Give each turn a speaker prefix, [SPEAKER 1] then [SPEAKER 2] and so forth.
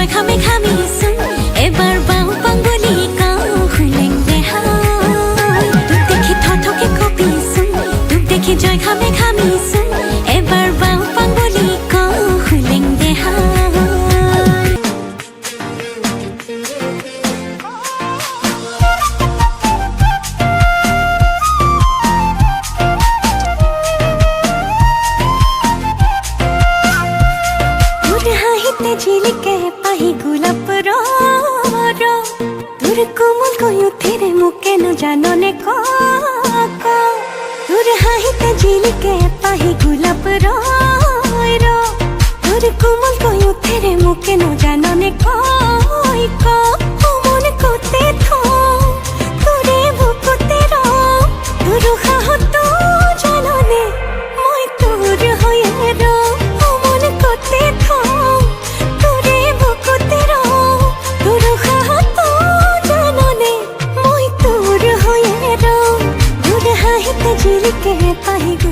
[SPEAKER 1] জয় খামে খামি সুন এবার বাউ পাঙ্গুলি কাউ খুলেং দে হাই তুই দেখি থথকে কপি সুন তুই দেখি জয় খামে খামি সুন এবার বাউ পাঙ্গুলি কাউ খুলেং দে হাই झिलके पाही गुलाब रो तुर कोमल कोयु तेरे मुके न जानो ने को तुर हाहिते झिलके पाही गुलाब रो तुर कोमल कोयु तेरे मुके न जानो ने को मन कोते थो तुरे बुकुते रो तुर हाहो तो जानो ने मोय तुर होये रो मन कोते थो झिलके पाही